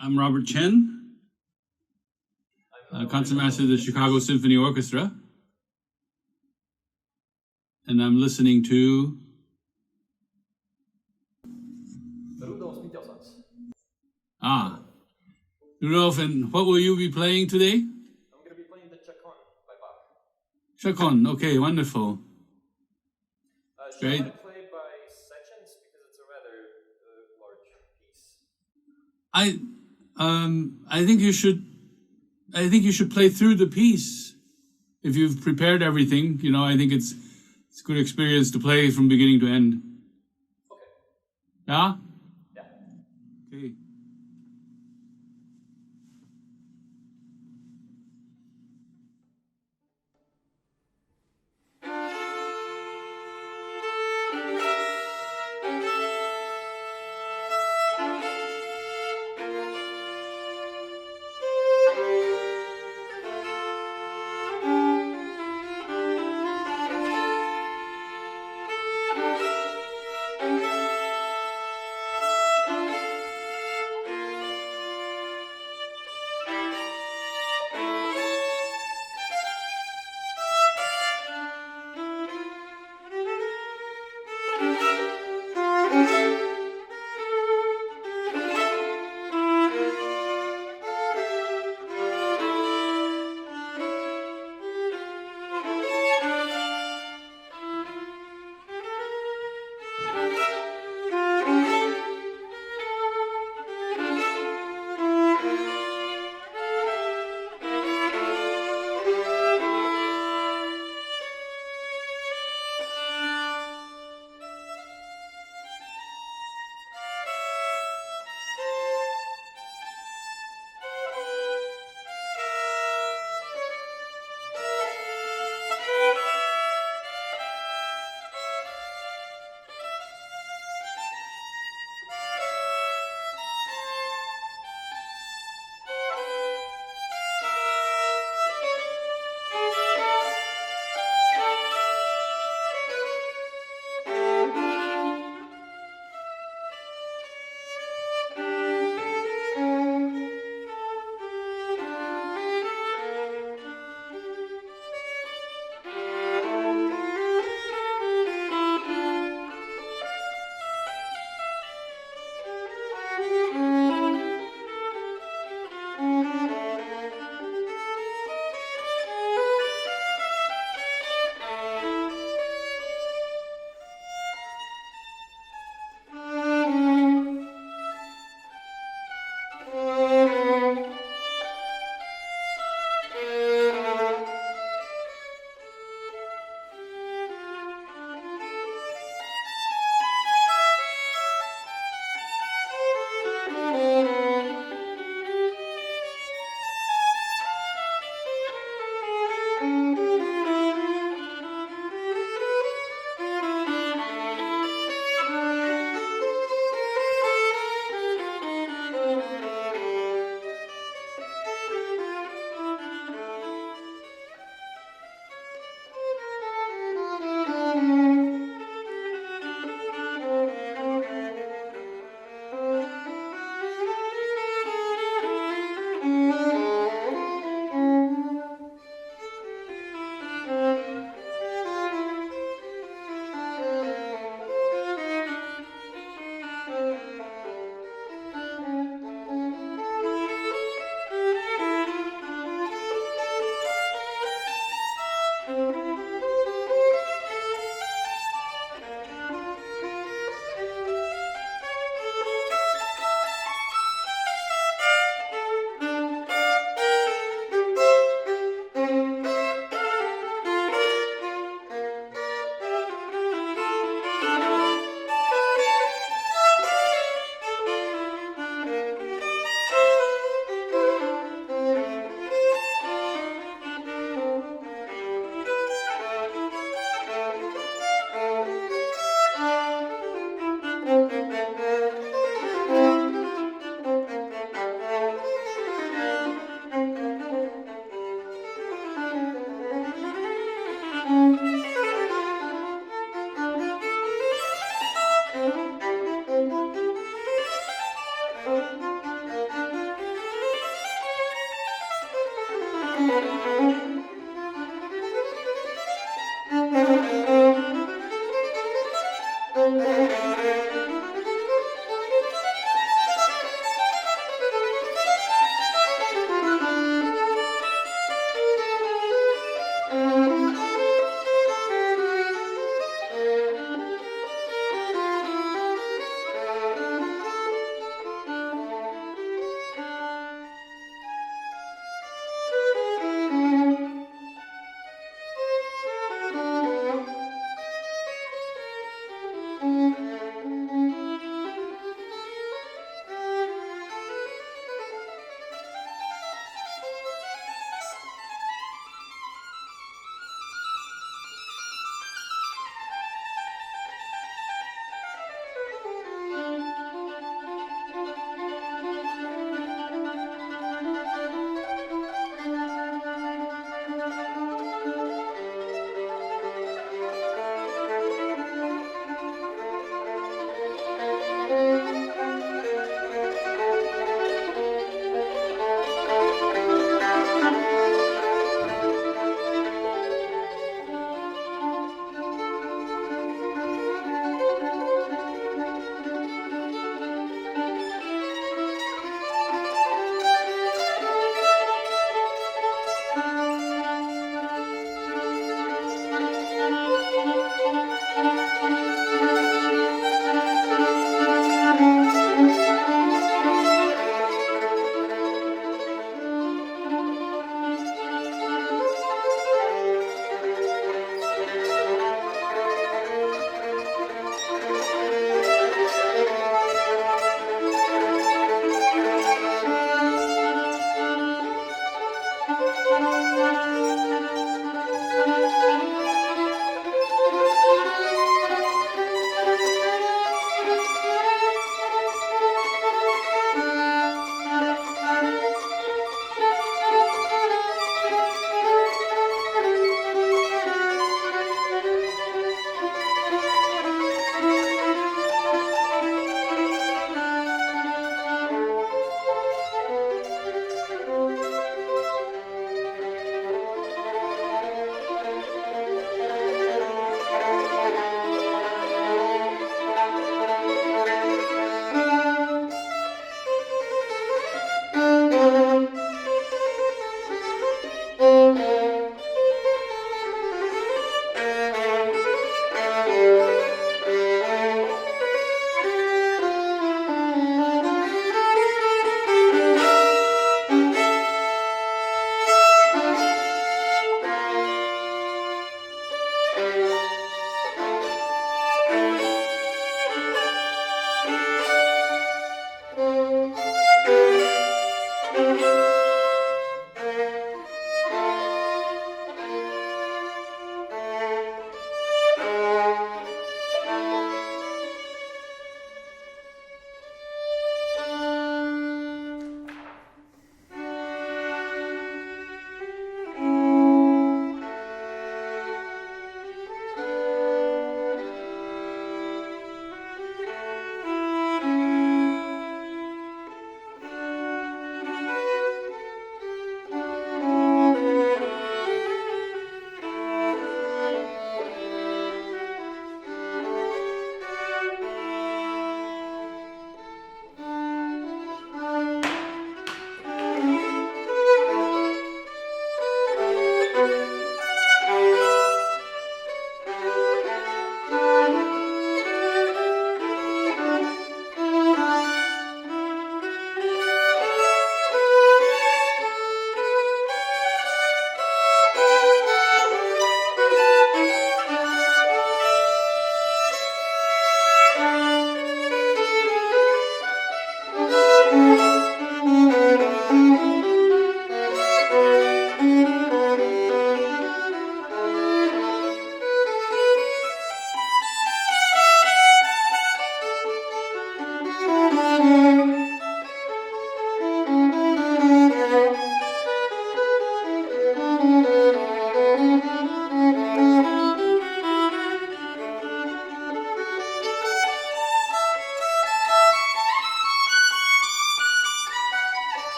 I'm Robert Chen, concertmaster of the Chicago Symphony Orchestra, and I'm listening to Rudolph, and what will you be playing today? I'm going to be playing the Chaconne by Bach. Chaconne, okay, wonderful. Great. Shall I play by sections because it's a rather large piece? I think you should play through the piece. If you've prepared everything, I think it's a good experience to play from beginning to end. Okay. Yeah? Yeah. Okay.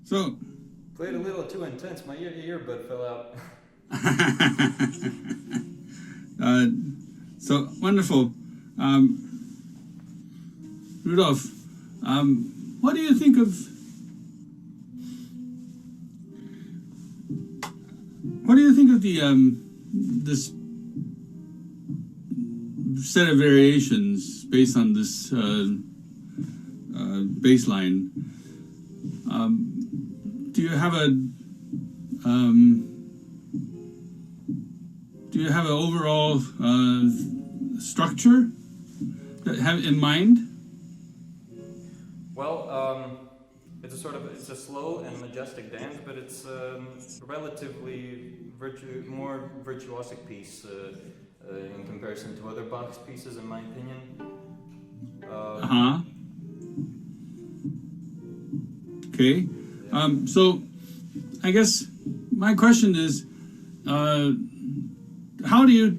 So. Played a little too intense. My earbud fell out. So wonderful. Rudolf, what do you think of the this set of variations based on this bass line? Do you have an overall structure that have in mind? Well, it's a slow and majestic dance, but it's relatively more virtuosic piece in comparison to other Bach's pieces, in my opinion. Okay. So, I guess my question is, how do you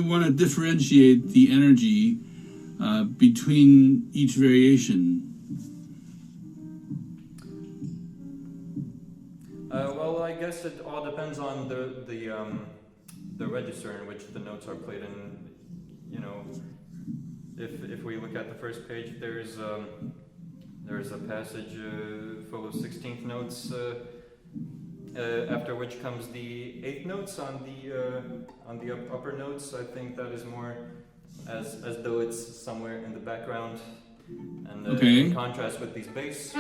want to differentiate the energy between each variation? Well, I guess it all depends on the register in which the notes are played in. You know, if we look at the first page, there's a passage full of 16th notes, after which comes the 8th notes on the upper notes. I think that is more as though it's somewhere in the background, and in contrast with these bass,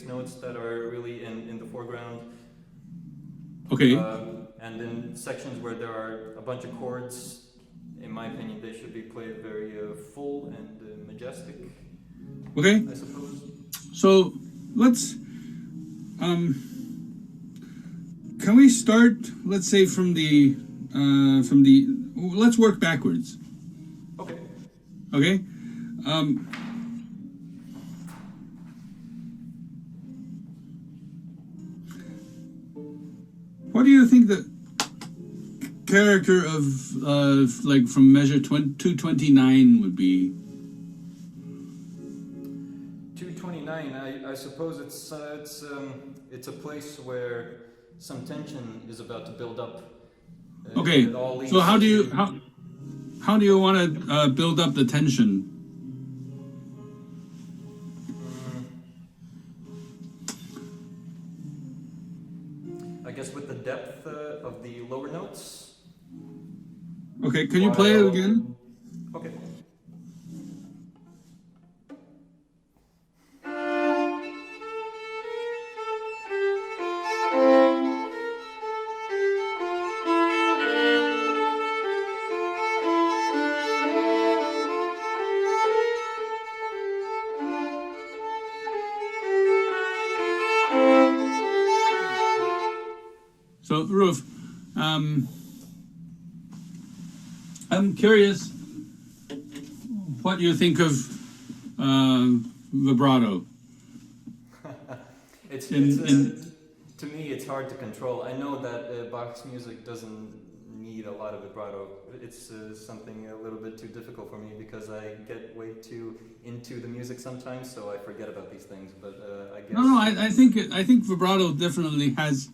notes that are really in the foreground. Okay. And in sections where there are a bunch of chords, in my opinion, they should be played very full and majestic. Okay. I suppose. So let's. Can we start? Let's say from the. Let's work backwards. Okay. Okay. What do you think the character of like from measure 229 would be? 229. I suppose it's a place where some tension is about to build up. Okay. So how do you want to build up the tension? I guess with the depth of the lower notes. Okay, can you play it again? Okay. So, Ruf, I'm curious what you think of vibrato. To me, it's hard to control. I know that Bach's music doesn't need a lot of vibrato. It's something a little bit too difficult for me because I get way too into the music sometimes, so I forget about these things. But I guess I think vibrato definitely has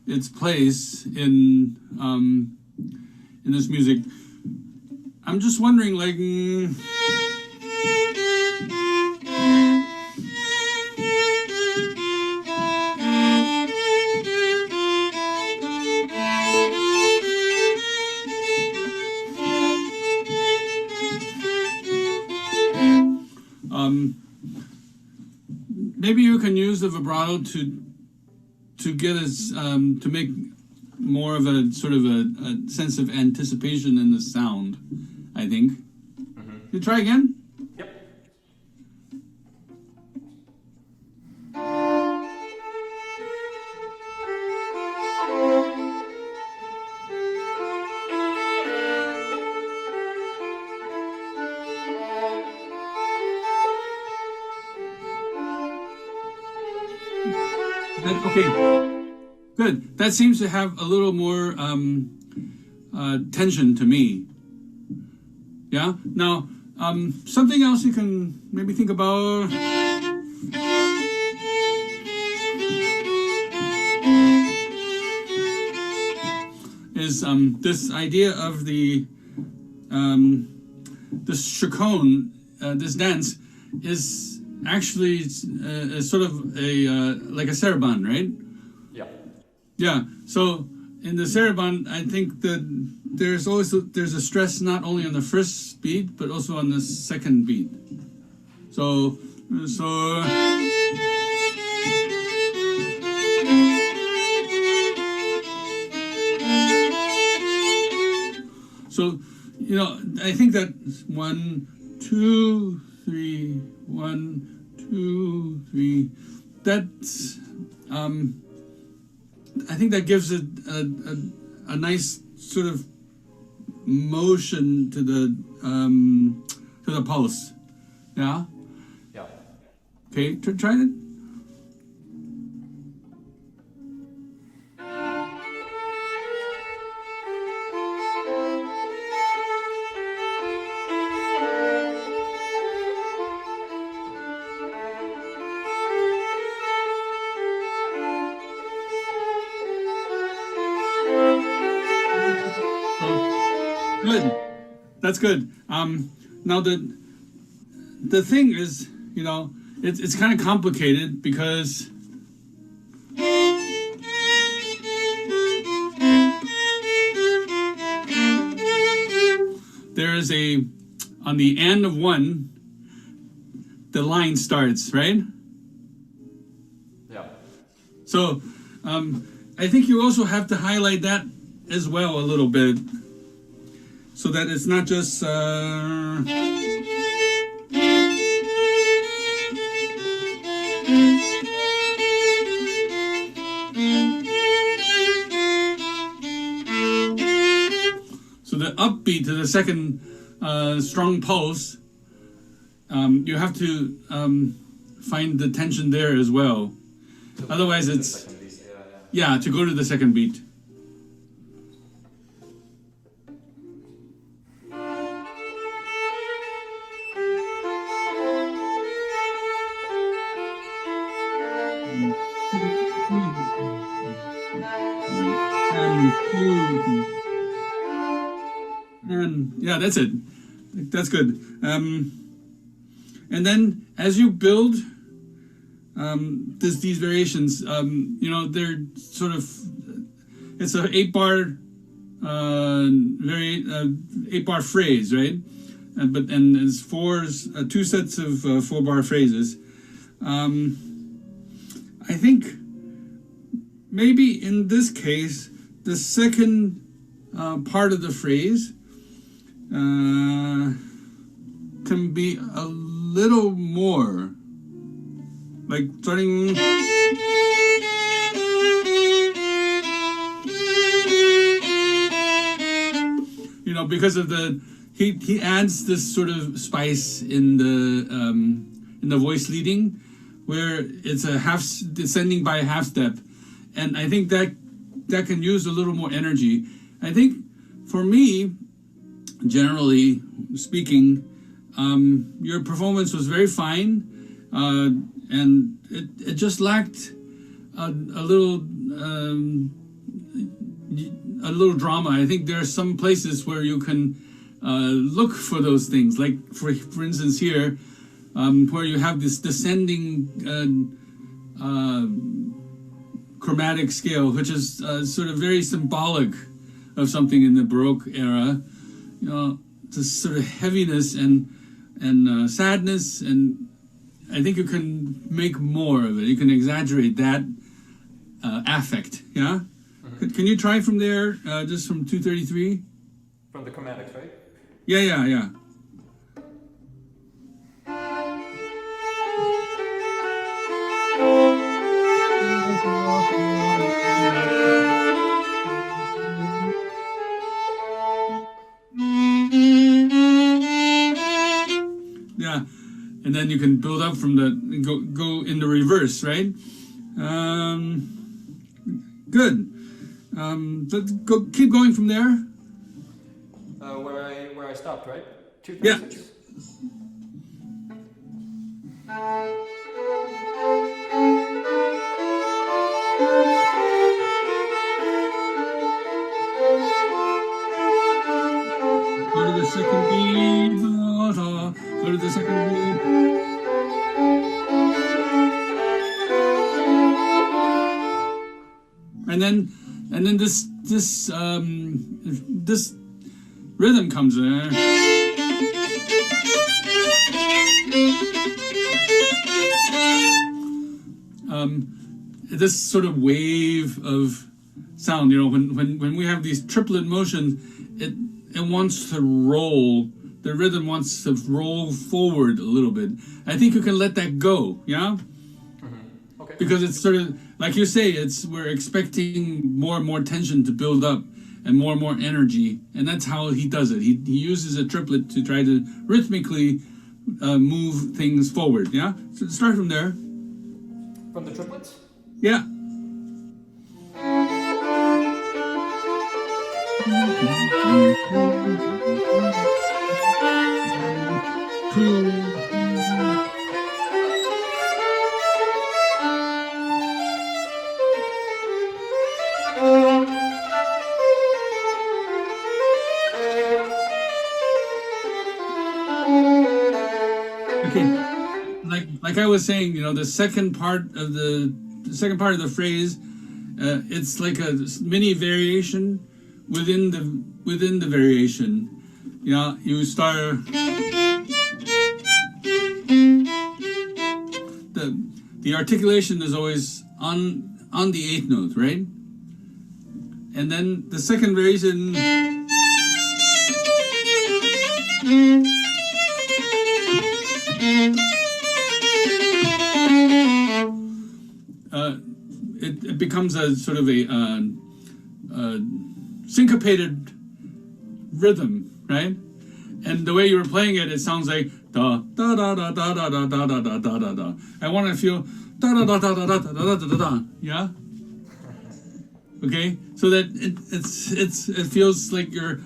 its place in this music. I'm just wondering, like. Maybe you can use the vibrato to get us to make more of a sort of a sense of anticipation in the sound, I think. Mm-hmm. You try again? Yep. Okay, good. That seems to have a little more tension to me. Yeah. Now, Something else you can maybe think about is this idea of the this chaconne, this dance is actually sort of a like a saraband, right? Yeah. Yeah. So in the saraband, I think that there's a stress not only on the first beat but also on the second beat. So. So, you know, I think that 1, 2, 3, 1, 2, 3. That's I think that gives it a nice sort of motion to the pulse. Yeah. Yeah. Okay, try it. Good. That's good. Now the thing is, you know, it's kind of complicated because there is on the end of one, the line starts, right? Yeah. So I think you also have to highlight that as well a little bit, so that it's not just so the upbeat to the second strong pulse. You have to find the tension there as well. Otherwise, it's to go to the second beat. And yeah, that's it. That's good. And then as you build these variations, you know, they're sort of, it's an 8-bar very 8-bar phrase, right? And it's two sets of 4-bar phrases. I think maybe in this case, the second part of the phrase can be a little more, like starting. You know, because of he adds this sort of spice in the voice leading, where it's a half descending by a half step, and I think that can use a little more energy. I think for me, generally speaking, your performance was very fine, and it just lacked a little drama. I think there are some places where you can look for those things, like for instance here, where you have this descending chromatic scale, which is sort of very symbolic of something in the Baroque era. You know, this sort of heaviness and sadness, and I think you can make more of it. You can exaggerate that affect. Yeah. Mm-hmm. Can you try from there, just from 233? From the chromatics, right? Yeah. Yeah, and then you can build up from go in the reverse, right? Good. Let's go. Keep going from there. Where I stopped, right? 236. Go to the second beat. Go to the second beat. And then this rhythm comes in. This sort of wave of sound, you know, when we have these triplet motions, it wants to roll. The rhythm wants to roll forward a little bit. I think you can let that go, yeah? Mm-hmm. Okay. Because it's sort of, like you say, we're expecting more and more tension to build up and more energy. And that's how he does it. He uses a triplet to try to rhythmically move things forward, yeah? So start from there. From the triplets? Yeah. Okay, like I was saying, you know, the second part of the phrase, it's like a mini variation within the variation. Yeah, you start the articulation is always on the eighth note, right? And then the second variation. It becomes a sort of a syncopated rhythm, right? And the way you were playing it, it sounds like da da da da da da da da da da da da da. I want to feel da da da da da da da da da da. Yeah. Okay, so that it feels like you're.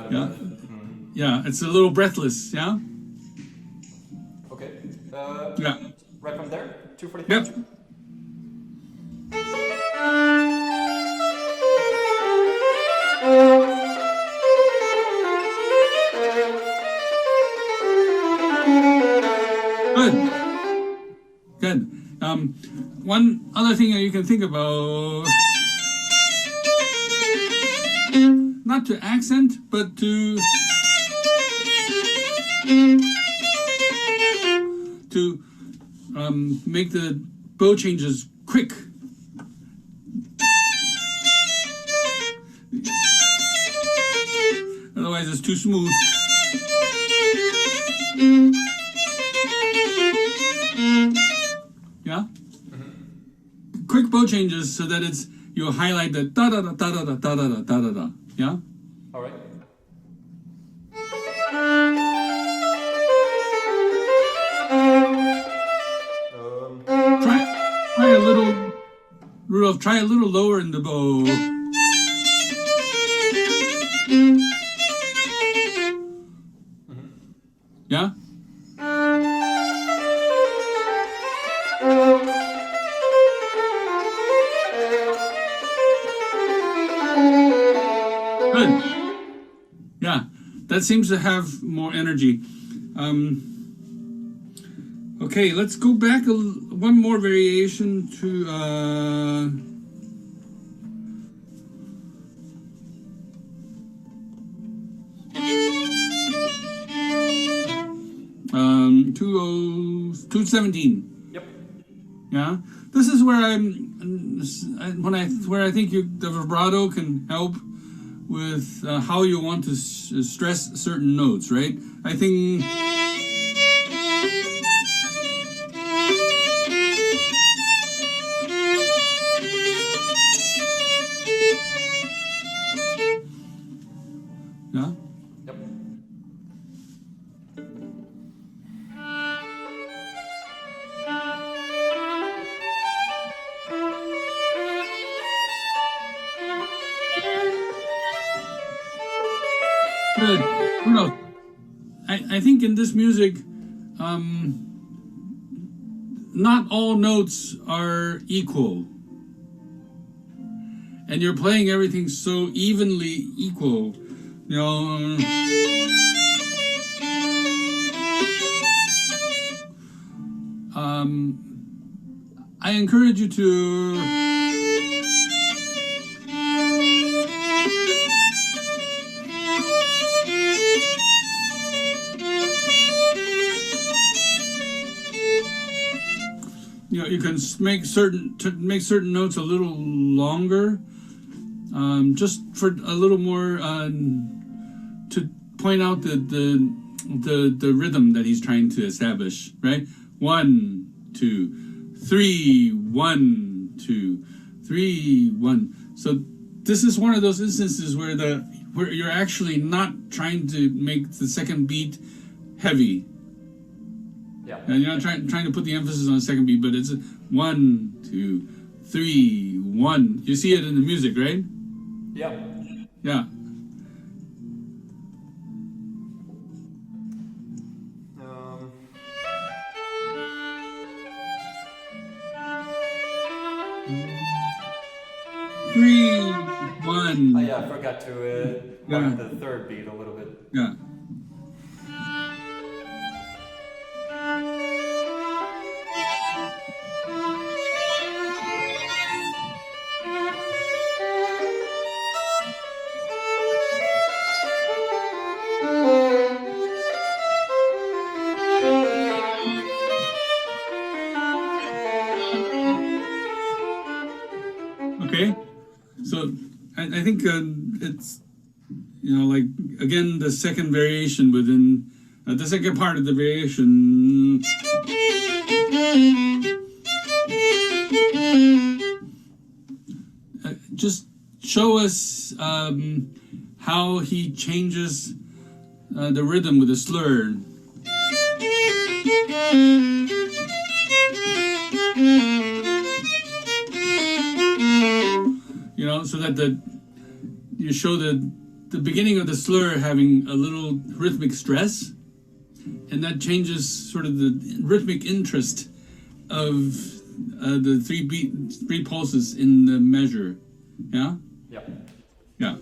Yeah. Yeah, it's a little breathless. Yeah. Okay. Yeah. Right from there, 245. Yep. Good. One other thing that you can think about, not to accent, but to make the bow changes quick. Otherwise, it's too smooth. Yeah? Mm-hmm. Quick bow changes so that you highlight the da da da da da da da da da da da. Yeah? All right. Try a little, Rudolph, try a little lower in the bow. Mm-hmm. Yeah? Good. Yeah, that seems to have more energy. Okay, let's go back one more variation to 217. Yep. Yeah, this is where where I think the vibrato can help with how you want to stress certain notes, right? I think. Yeah. Yep. Good. Who knows? I think in this music, not all notes are equal. And you're playing everything so evenly equal. You know. I encourage you to you can make certain notes a little longer, just for a little more to point out the rhythm that he's trying to establish, right? 1, 2, 3, 1, 2, 3, 1. So this is one of those instances where you're actually not trying to make the second beat heavy. Yeah. And you're not trying to put the emphasis on the second beat, but it's 1, 2, 3, 1. You see it in the music, right? Yeah. Yeah. Three, 1. Oh yeah, I forgot to mark the third beat a little bit. Yeah. Okay, so I think it's, like, again, the second variation within, the second part of the variation. Just show us how he changes the rhythm with the slur. So that you show the beginning of the slur having a little rhythmic stress, and that changes sort of the rhythmic interest of the three pulses in the measure. Yeah? Yeah. Yeah.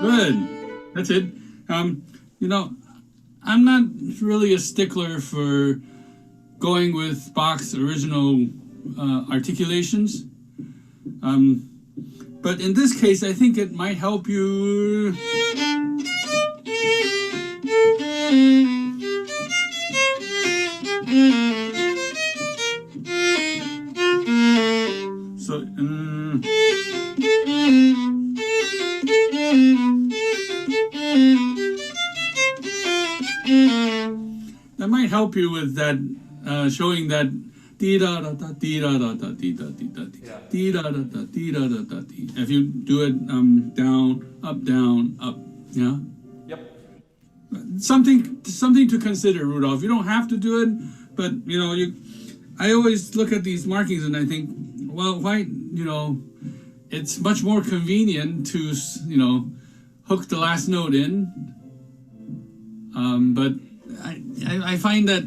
Good. That's it. I'm not really a stickler for going with Bach's original articulations. But in this case, I think it might help you. So, that might help you with that, showing that if you do it down, up, yeah. Yep. Something to consider, Rudolph. You don't have to do it, but I always look at these markings and I think, well, why, it's much more convenient to, hook the last note in. But I find that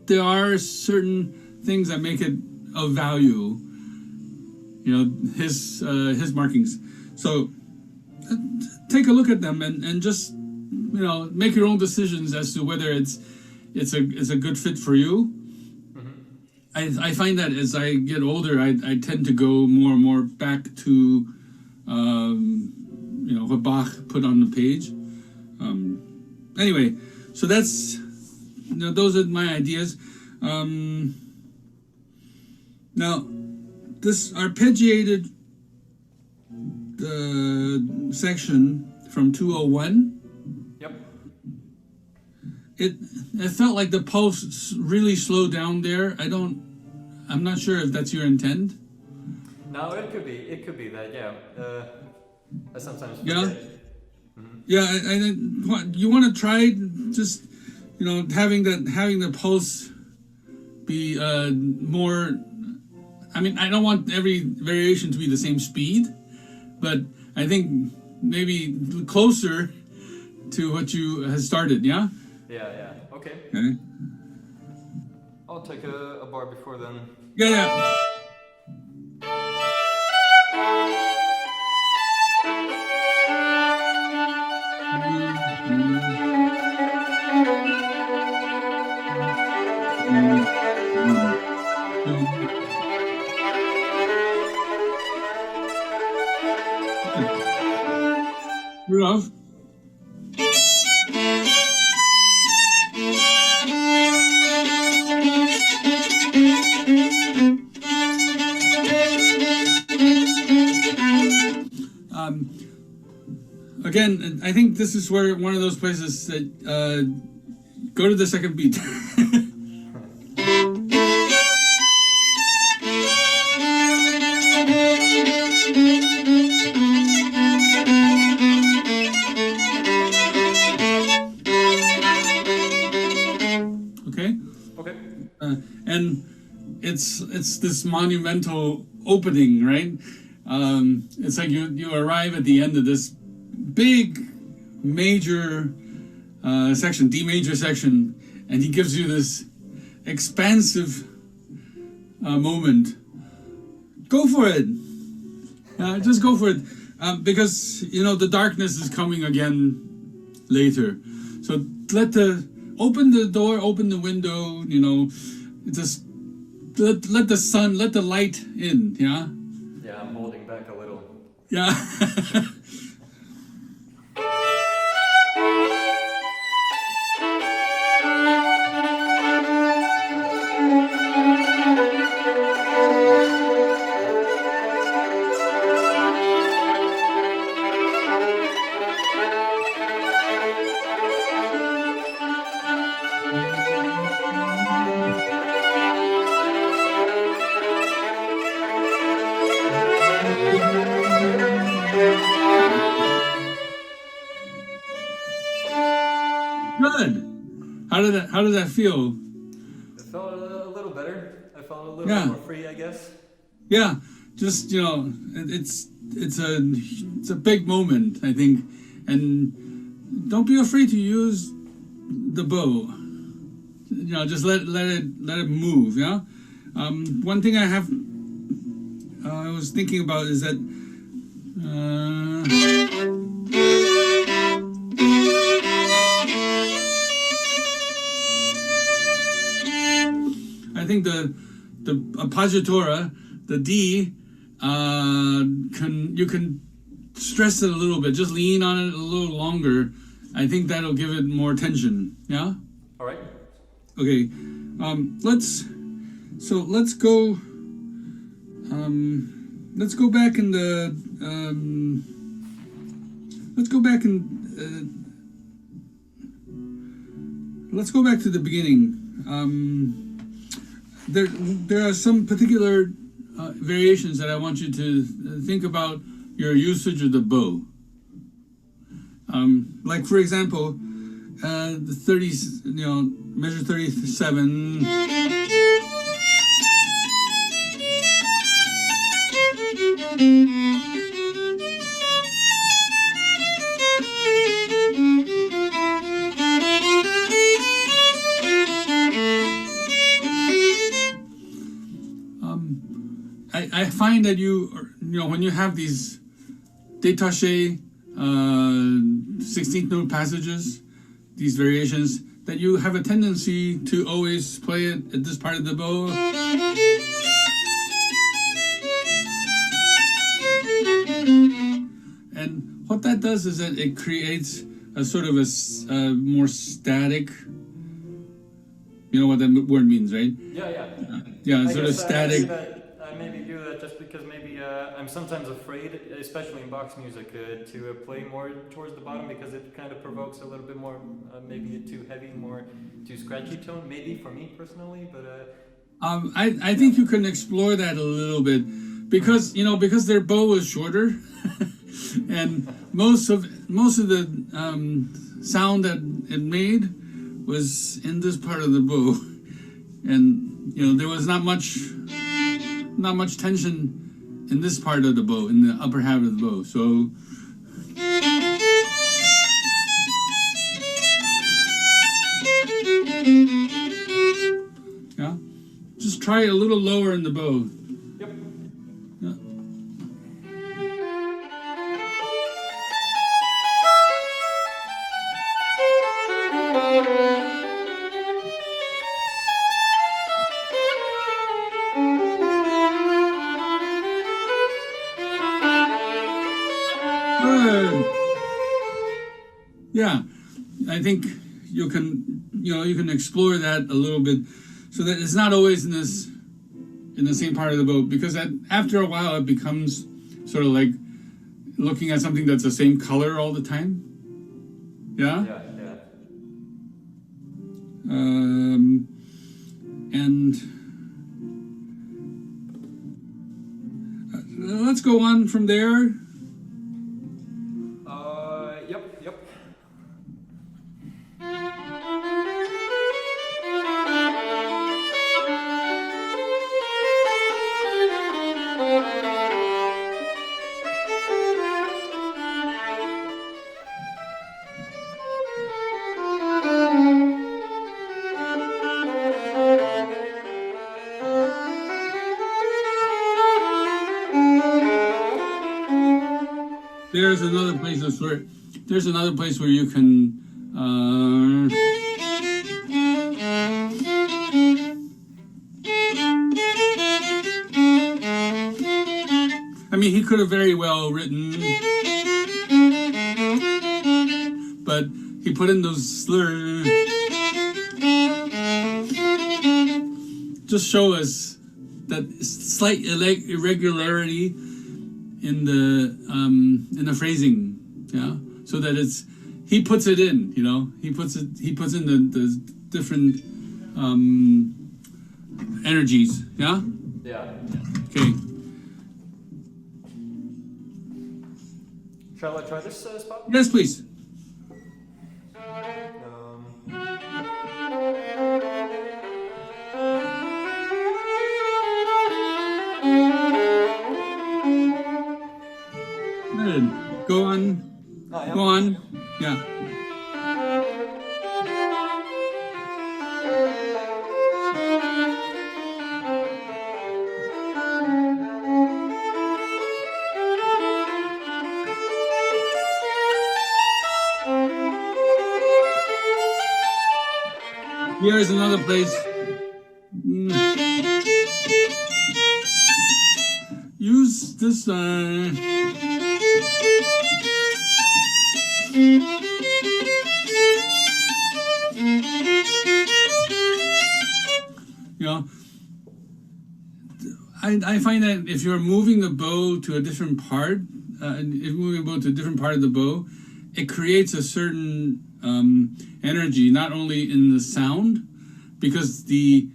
there are certain things that make it of value, his markings. So take a look at them and just make your own decisions as to whether it's a good fit for you. Mm-hmm. I find that as I get older, I tend to go more and more back to what Bach put on the page. Anyway, so that's those are my ideas. Now, this arpeggiated section from 201. Yep. It felt like the pulse really slowed down there. I'm not sure if that's your intent. No, it could be that. Yeah. I sometimes Yeah. Yeah, you want to try just having the pulse be more. I mean, I don't want every variation to be the same speed, but I think maybe closer to what you has started. Yeah. Yeah. Okay. I'll take a bar before then. Yeah. Rudolph. Again, I think this is where one of those places that go to the second beat. And it's this monumental opening, right? It's like you arrive at the end of this big major section, D major section, and he gives you this expansive moment. Go for it. Just go for it, because the darkness is coming again later. So open the door, open the window. Just let the sun, let the light in. Yeah. Yeah, I'm holding back a little. Yeah. Good. How did that feel? It felt a little better. I felt a little more free, I guess. Yeah, just it's a big moment, I think, and don't be afraid to use the bow. Just let it move. Yeah. One thing I was thinking about is that. I think the appoggiatura, the D, you can stress it a little bit. Just lean on it a little longer. I think that'll give it more tension. Yeah. All right. Okay. Let's go. Let's go back in the. Let's go back to the beginning. There are some particular variations that I want you to think about your usage of the bow. Like for example, the 30s, measure 37. I find that when you have these détaché 16th note passages, these variations, that you have a tendency to always play it at this part of the bow. And what that does is that it creates a sort of a more static. You know what that word means, right? Yeah, sort of static. I maybe do that just because maybe I'm sometimes afraid, especially in box music, to play more towards the bottom because it kind of provokes a little bit more, maybe a too heavy, too scratchy tone, maybe for me personally, but... I think you can explore that a little bit because their bow is shorter. And most of the sound that it made was in this part of the bow, and there was not much tension in this part of the bow, in the upper half of the bow. So yeah, just try it a little lower in the bow. Yep. Yeah. Yeah, I think you can explore that a little bit, so that it's not always in the same part of the bow, because after a while it becomes sort of like looking at something that's the same color all the time. Yeah. Yeah. And let's go on from there. Yep. There's another place where you can I mean, he could have very well written, but he put in those slurs. Just show us that slight irregularity in the phrasing, yeah, so that he puts it in, he puts in the different energies, yeah. Okay. Shall I try this spot? Yes, please. Good. Go on. Oh, yeah. Go on. Yeah. Here's another place. Use this. I find that if you're moving the bow to a different part, of the bow, it creates a certain energy, not only in the sound, because the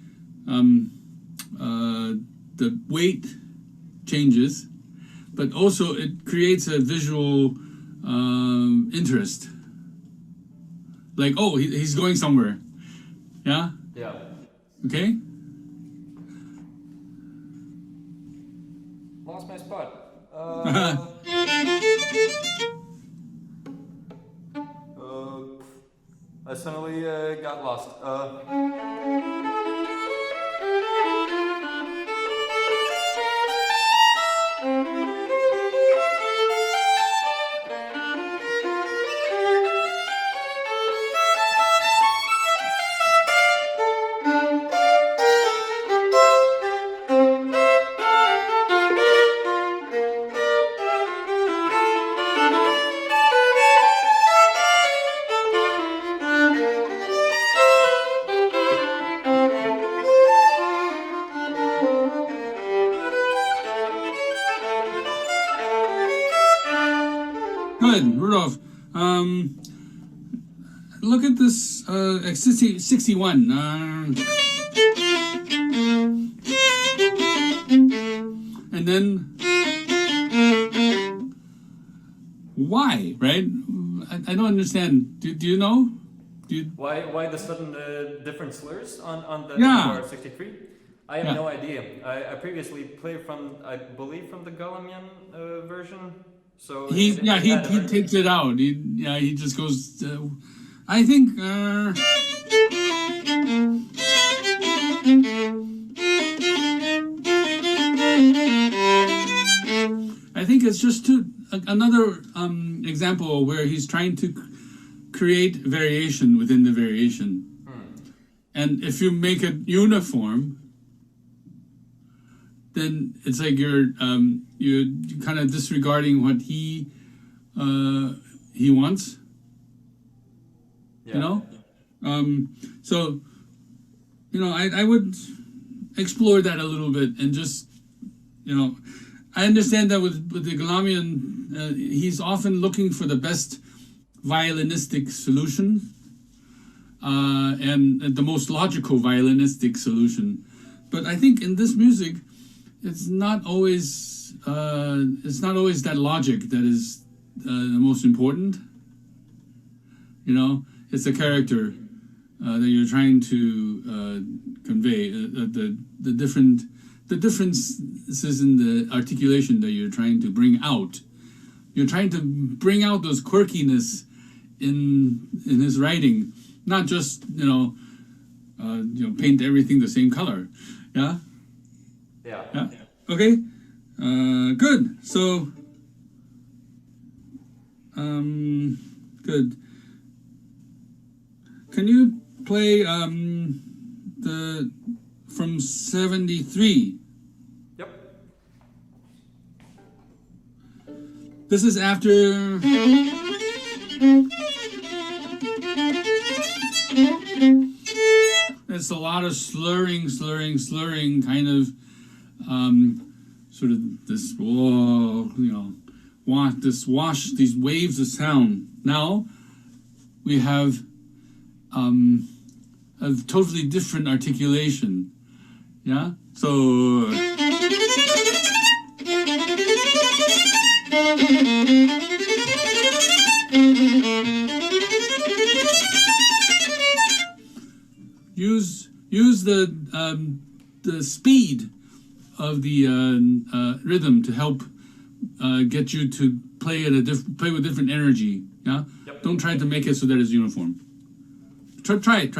weight changes, but also it creates a visual interest. Like, oh, he's going somewhere. Yeah? Yeah. Okay? Lost my spot. I suddenly got lost. Good, Rudolph. Look at this 61. And then Why, right? I don't understand. Do you know? Why the sudden different slurs on the Yeah. NR63? I have no idea. I previously played from, I believe, from the Galamian version. So He takes it out. He just goes. I think. I think it's just another example where he's trying to create variation within the variation. And if you make it uniform, then it's like you're kind of disregarding what he wants. Yeah. You know? So, I would explore that a little bit and just, I understand that with the Galamian, he's often looking for the best violinistic solution and the most logical violinistic solution. But I think in this music, it's not always that logic that is the most important. It's the character that you're trying to convey, the differences in the articulation that you're trying to bring out. You're trying to bring out those quirkiness in his writing, not just paint everything the same color. Yeah. Yeah. Okay. Good. So. Good. Can you play the from 73? Yep. This is after. It's a lot of slurring, kind of, sort of this, these waves of sound. Now we have a totally different articulation. Yeah? So. Use the speed of the rhythm to help get you to play play with different energy. Yeah. Yep. Don't try to make it so that it's uniform. Try it.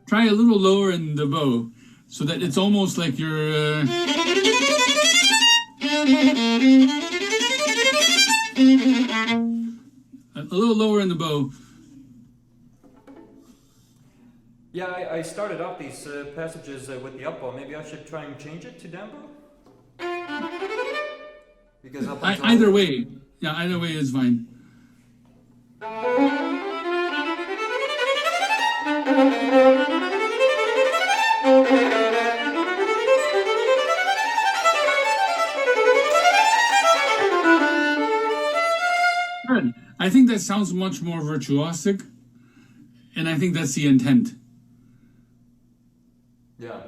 Try a little lower in the bow, so that it's almost like you're. A little lower in the bow. Yeah, I started off these passages with the up bow. Maybe I should try and change it to down bow? Because up until... Either way. Yeah, either way is fine. Good. I think that sounds much more virtuosic, and I think that's the intent. Yeah.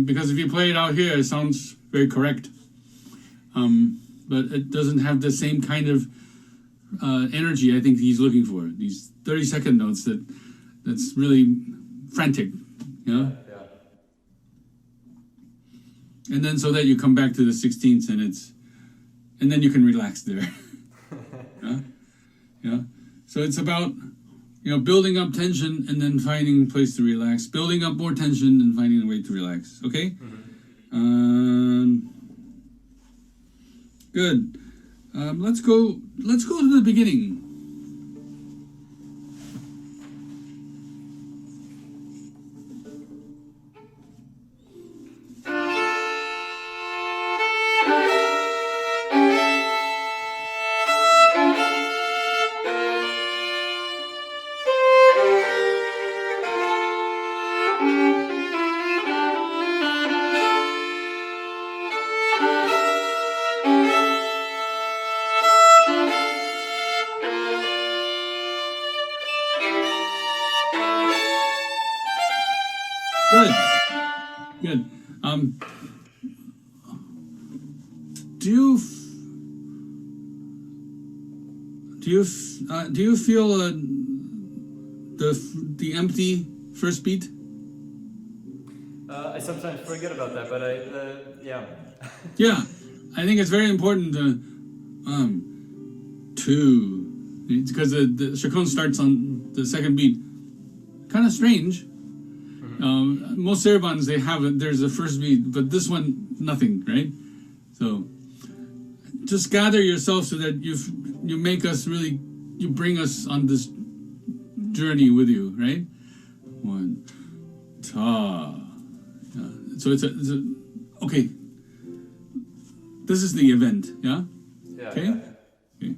Because if you play it out here, it sounds very correct. But it doesn't have the same kind of energy I think he's looking for. These 30-second notes that's really frantic, Yeah. And then so that you come back to the 16ths and then you can relax there. Yeah. So it's about building up tension and then finding a place to relax. Building up more tension and finding a way to relax. Okay. Mm-hmm. Good. Let's go to the beginning. Good. Good. Do you feel the empty first beat? I sometimes forget about that, but yeah. Yeah, I think it's very important because the chaconne starts on the second beat. Kind of strange. Most sarabands there's a first beat, but this one nothing, right? So just gather yourself so that you make us really, you bring us on this journey with you, right? One, ta. So it's a okay. This is the event, yeah? Yeah. Okay? Yeah.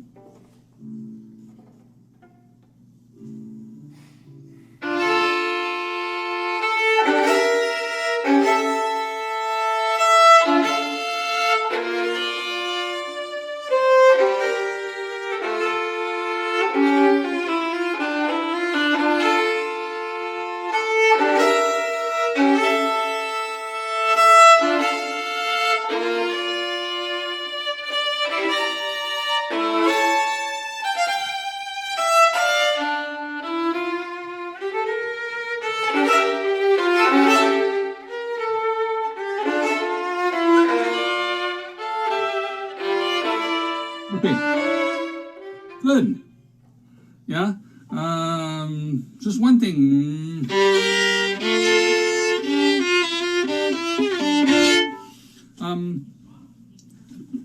Okay. Good. Yeah. Just one thing.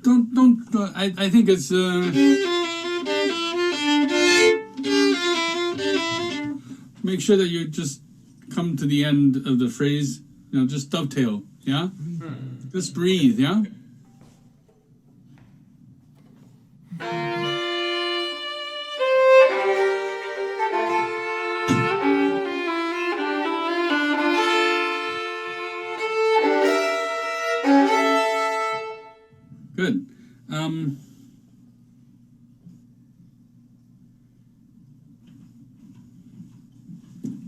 Don't. I think it's. Make sure that you just come to the end of the phrase. Just dovetail. Yeah. Just breathe. Yeah. Good.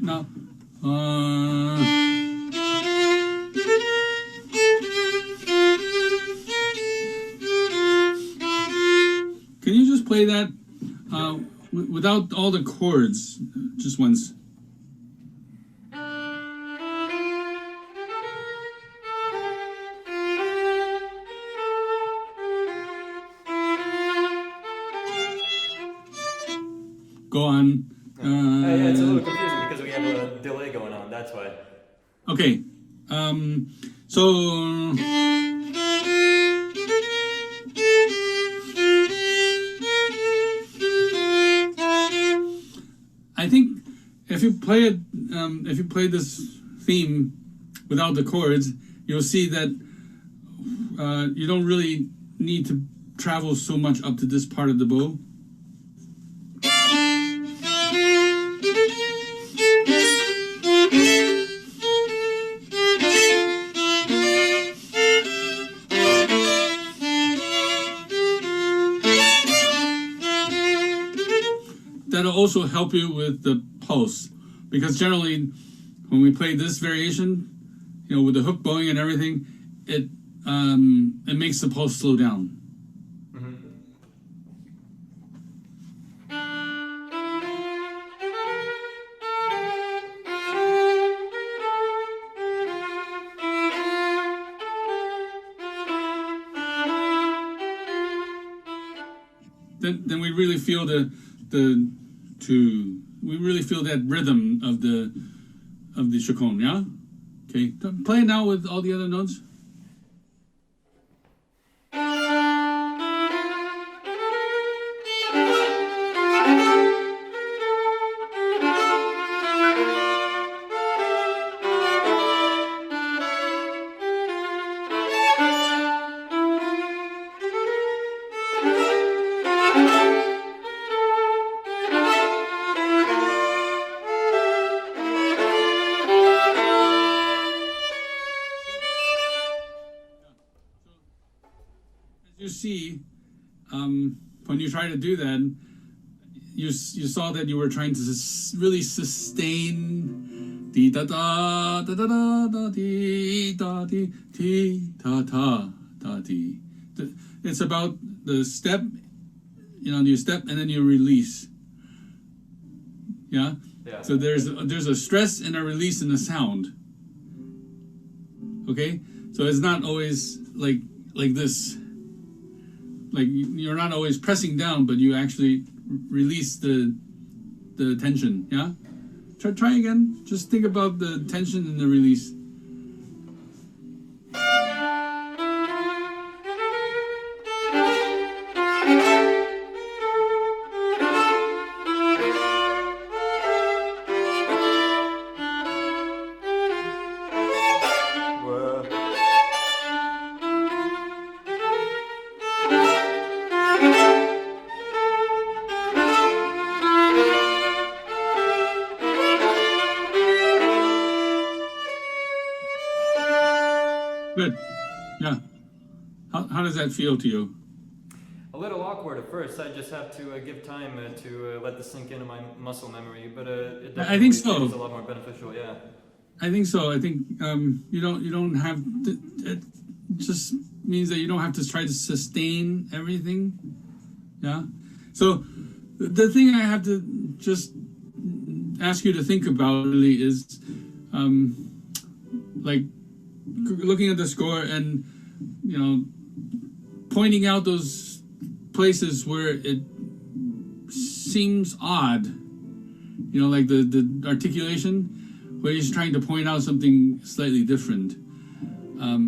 Now, can you just play that without all the chords, just once? Go on. It's a little confusing because we have a delay going on, that's why. Okay. So... I think if you play it, if you play this theme without the chords, you'll see that you don't really need to travel so much up to this part of the bow. That'll also help you with the pulse, because generally when we play this variation, with the hook bowing and everything, it makes the pulse slow down. Then we really feel we really feel that rhythm of the chaconne, yeah? Okay, play it now with all the other notes. You see, when you try to do that, you saw that you were trying to really sustain Dee da da da da da da dee da dee da da da dee. It's about the step, you step and then you release. Yeah? So there's a stress and a release in the sound. Okay? So it's not always like this. Like you're not always pressing down, but you actually release the tension. Yeah? Try again. Just think about the tension and the release. Good. Yeah. How does that feel to you? A little awkward at first. I just have to give time to let this sink into my muscle memory, but it I think so. Feels a lot more beneficial. Yeah. I think so. I think you don't have to, it just means that you don't have to try to sustain everything. Yeah. So the thing I have to just ask you to think about really is like looking at the score and pointing out those places where it seems odd, like the articulation where he's trying to point out something slightly different.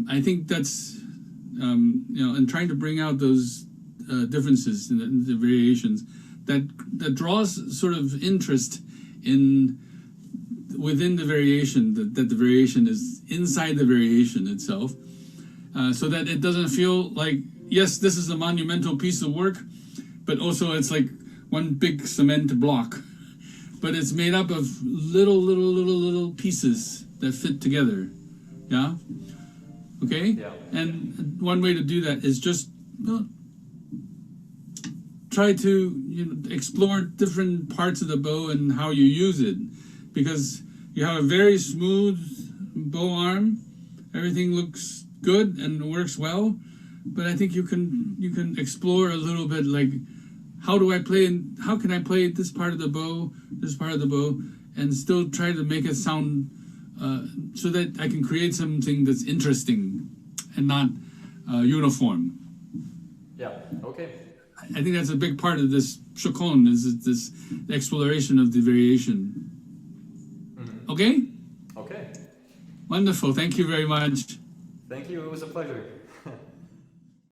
I think that's and trying to bring out those differences in the variations that draws sort of interest within the variation, that the variation is inside the variation itself, so that it doesn't feel like, yes, this is a monumental piece of work, but also it's like one big cement block, but it's made up of little pieces that fit together. Yeah? Okay? Yeah. And one way to do that is just try to explore different parts of the bow and how you use it, because you have a very smooth bow arm. Everything looks good and works well, but I think you can explore a little bit, like how can I play this part of the bow, and still try to make it sound so that I can create something that's interesting and not uniform. Yeah. Okay. I think that's a big part of this shokon, is this exploration of the variation. Mm-hmm. Okay? Okay. Wonderful. Thank you very much. Thank you. It was a pleasure.